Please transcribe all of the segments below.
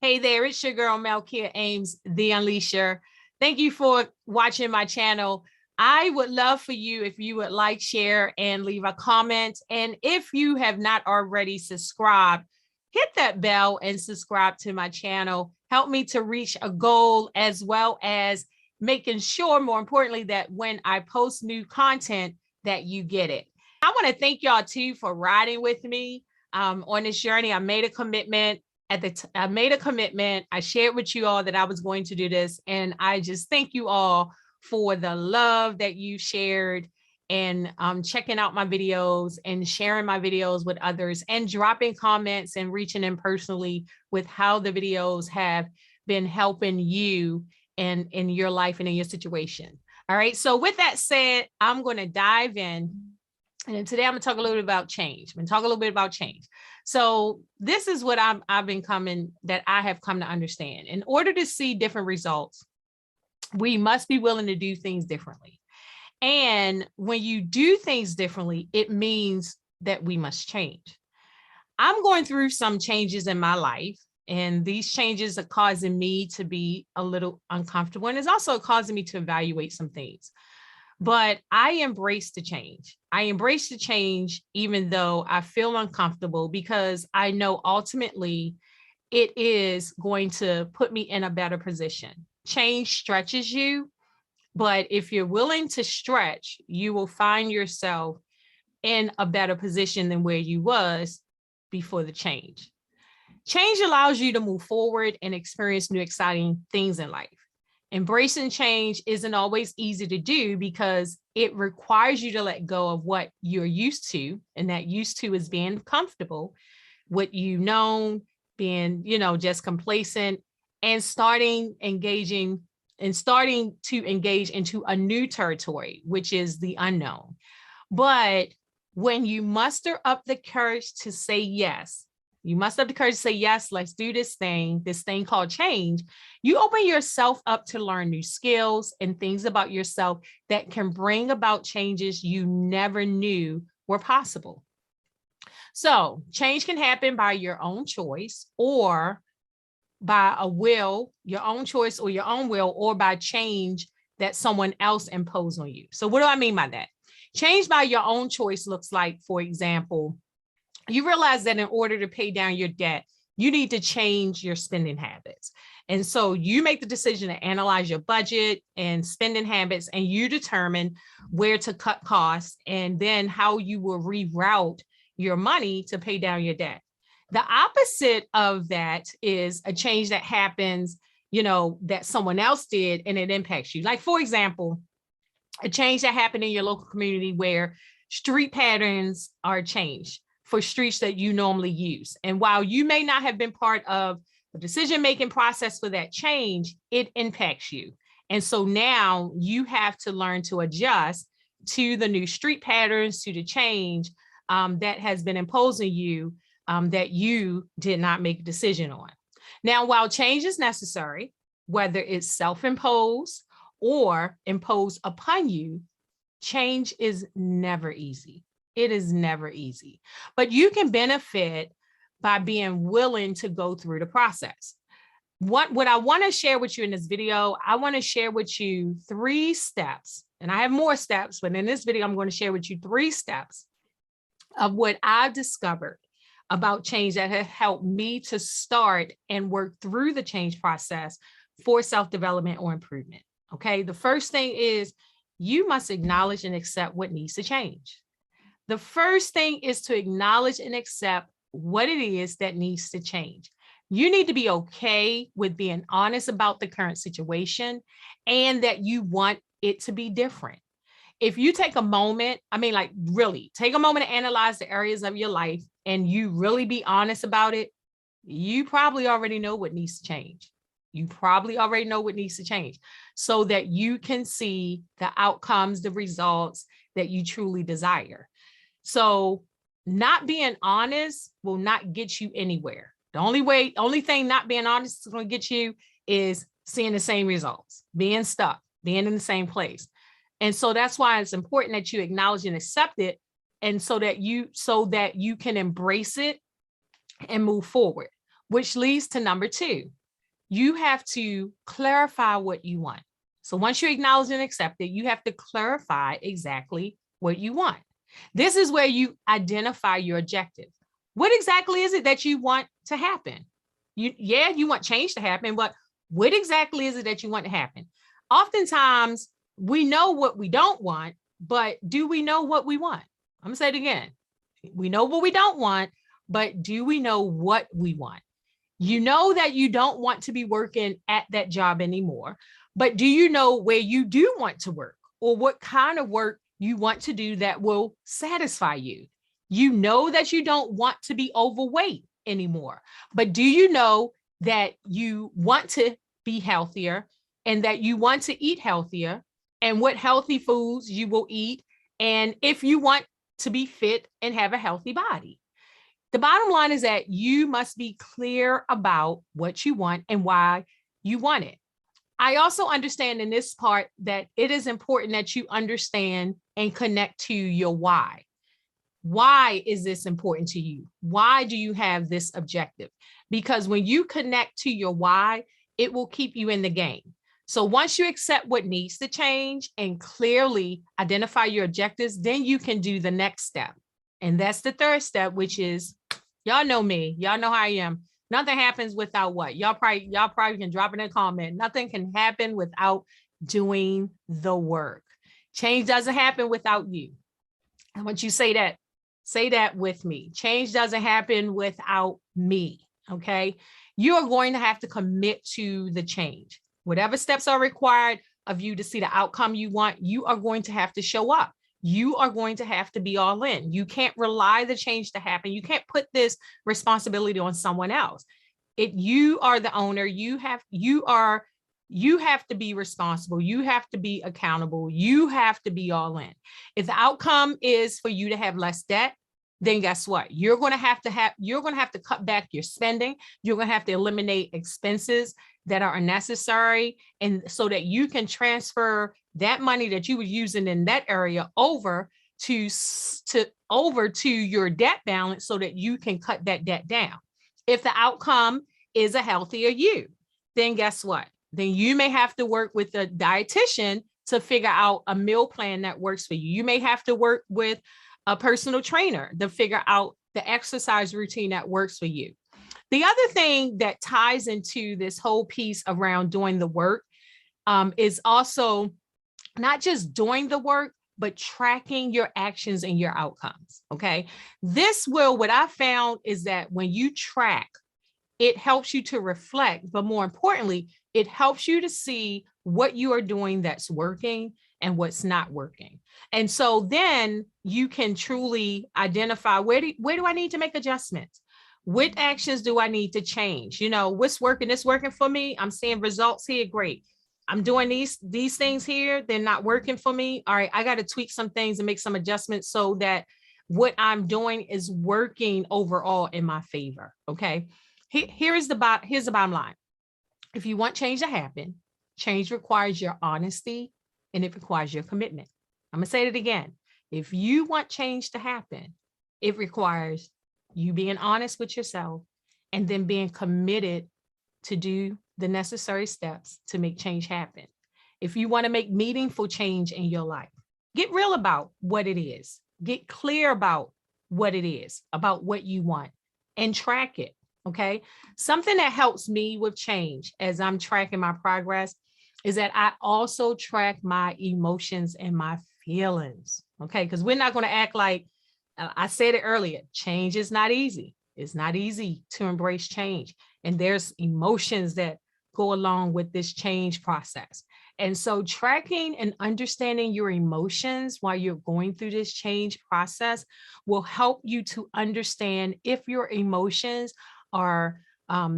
Hey there, it's your girl, Melkia Ames, the Unleasher. Thank you for watching my channel. I would love for you if you would like, share, and leave a comment. And if you have not already subscribed, hit that bell and subscribe to my channel. Help me to reach a goal, as well as making sure, more importantly, that when I post new content, that you get it. I want to thank y'all too for riding with me on this journey. I made a commitment. I made a commitment. I shared with you all that I was going to do this. And I just thank you all for the love that you shared and checking out my videos and sharing my videos with others and dropping comments and reaching in personally with how the videos have been helping you and in your life and in your situation. All right. So with that said, I'm going to dive in. And today I'm going to talk a little bit about change. So this is what I have come to understand. In order to see different results, we must be willing to do things differently. And when you do things differently, it means that we must change. I'm going through some changes in my life, and these changes are causing me to be a little uncomfortable. And it's also causing me to evaluate some things. But I embrace the change. I embrace the change, even though I feel uncomfortable, because I know ultimately it is going to put me in a better position. Change stretches you, but if you're willing to stretch, you will find yourself in a better position than where you was before the change. Change allows you to move forward and experience new, exciting things in life. Embracing change isn't always easy to do because it requires you to let go of what you're used to. And that used to is being comfortable, what you've known, being, just complacent, and starting to engage into a new territory, which is the unknown. But when you muster up the courage to say yes, let's do this thing called change, you open yourself up to learn new skills and things about yourself that can bring about changes you never knew were possible. So change can happen by your own choice, or by your own choice or your own will, or by change that someone else imposed on you. So what do I mean by that? Change by your own choice looks like, for example, you realize that in order to pay down your debt, you need to change your spending habits. And so you make the decision to analyze your budget and spending habits, and you determine where to cut costs and then how you will reroute your money to pay down your debt. The opposite of that is a change that happens, that someone else did and it impacts you. Like, for example, a change that happened in your local community where street patterns are changed for streets that you normally use. And while you may not have been part of the decision-making process for that change, it impacts you. And so now you have to learn to adjust to the new street patterns, to the change that has been imposed on you that you did not make a decision on. Now, while change is necessary, whether it's self-imposed or imposed upon you, change is never easy. It is never easy, but you can benefit by being willing to go through the process. What I want to share with you in this video, I want to share with you 3 steps, and I have more steps, but in this video, I'm going to share with you 3 steps of what I've discovered about change that have helped me to start and work through the change process for self-development or improvement. Okay, the first thing is you must acknowledge and accept what needs to change. The first thing is to acknowledge and accept what it is that needs to change. You need to be okay with being honest about the current situation and that you want it to be different. If you take a moment, really take a moment to analyze the areas of your life and you really be honest about it, you probably already know what needs to change. So that you can see the outcomes, the results that you truly desire. So not being honest will not get you anywhere. The only thing not being honest is going to get you is seeing the same results, being stuck, being in the same place. And so that's why it's important that you acknowledge and accept it, and so that you can embrace it and move forward. which leads to number 2. You have to clarify what you want. So once you acknowledge and accept it, you have to clarify exactly what you want. This is where you identify your objective. What exactly is it that you want to happen? You want change to happen, but what exactly is it that you want to happen? Oftentimes, we know what we don't want, but do we know what we want? I'm gonna say it again. We know what we don't want, but do we know what we want? You know that you don't want to be working at that job anymore, but do you know where you do want to work, or what kind of work you want to do that will satisfy you? You know that you don't want to be overweight anymore, but do you know that you want to be healthier and that you want to eat healthier and what healthy foods you will eat, and if you want to be fit and have a healthy body? The bottom line is that you must be clear about what you want and why you want it. I also understand in this part that it is important that you understand and connect to your why. Why is this important to you? Why do you have this objective? Because when you connect to your why, it will keep you in the game. So once you accept what needs to change and clearly identify your objectives, then you can do the next step. And that's the third step, which is, y'all know me, y'all know how I am. Nothing happens without what? Y'all probably can drop it in a comment. Nothing can happen without doing the work. Change doesn't happen without you. I want you to say that with me. Change doesn't happen without me, okay? You are going to have to commit to the change. Whatever steps are required of you to see the outcome you want, you are going to have to show up. You are going to have to be all in. You can't rely the change to happen. You can't put this responsibility on someone else. You are the owner. You have to be responsible. You have to be accountable. You have to be all in. If the outcome is for you to have less debt, then guess what? You're going to have to cut back your spending. You're going to have to eliminate expenses that are unnecessary, and so that you can transfer that money that you were using in that area over to your debt balance so that you can cut that debt down. If the outcome is a healthier you, then guess what? Then you may have to work with a dietitian to figure out a meal plan that works for you. You may have to work with a personal trainer to figure out the exercise routine that works for you. The other thing that ties into this whole piece around doing the work is also not just doing the work, but tracking your actions and your outcomes, okay? What I found is that when you track, it helps you to reflect, but more importantly, it helps you to see what you are doing that's working and what's not working. And so then you can truly identify where do I need to make adjustments? What actions do I need to change? What's working? It's working for me. I'm seeing results here. Great. I'm doing these things here. They're not working for me. All right. I got to tweak some things and make some adjustments so that what I'm doing is working overall in my favor. Okay. Here's the bottom line. If you want change to happen, change requires your honesty and it requires your commitment. I'm going to say it again. If you want change to happen, it requires you being honest with yourself and then being committed to do the necessary steps to make change happen. If you want to make meaningful change in your life, get real about what it is. Get clear about what it is, about what you want, and track it. Okay. Something that helps me with change as I'm tracking my progress is that I also track my emotions and my feelings. Okay. Because we're not going to act like, I said it earlier, change is not easy. It's not easy to embrace change. And there's emotions that go along with this change process. And so tracking and understanding your emotions while you're going through this change process will help you to understand if your emotions are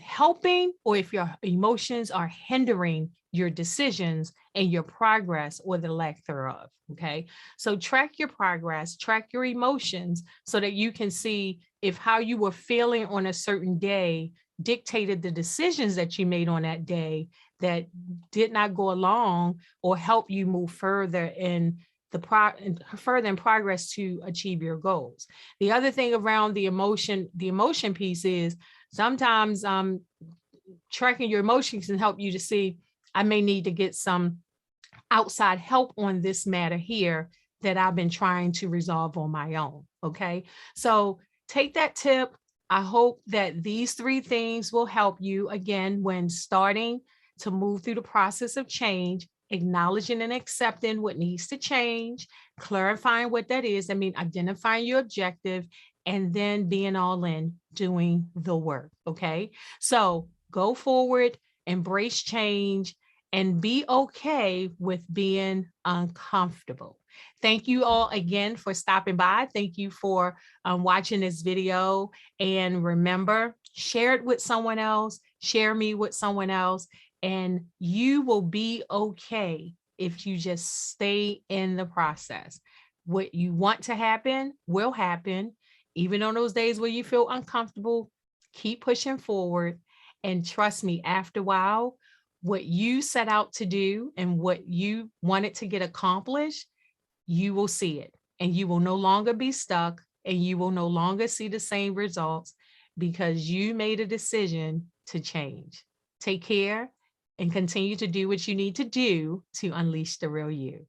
helping or if your emotions are hindering your decisions and your progress or the lack thereof. Okay. So track your progress, track your emotions so that you can see if how you were feeling on a certain day dictated the decisions that you made on that day that did not go along or help you move further in further in progress to achieve your goals. The other thing around the emotion piece is sometimes tracking your emotions can help you to see, I may need to get some outside help on this matter here that I've been trying to resolve on my own. Okay. So take that tip. I hope that these 3 things will help you again when starting to move through the process of change, acknowledging and accepting what needs to change, clarifying what that is. I mean, identifying your objective, and then being all in, doing the work. Okay. So go forward, embrace change, and be okay with being uncomfortable. Thank you all again for stopping by. Thank you for watching this video. And remember, share it with someone else, share me with someone else, and you will be okay if you just stay in the process. What you want to happen will happen. Even on those days where you feel uncomfortable, keep pushing forward. And trust me, after a while, what you set out to do and what you wanted to get accomplished, you will see it, and you will no longer be stuck, and you will no longer see the same results because you made a decision to change. Take care and continue to do what you need to do to unleash the real you.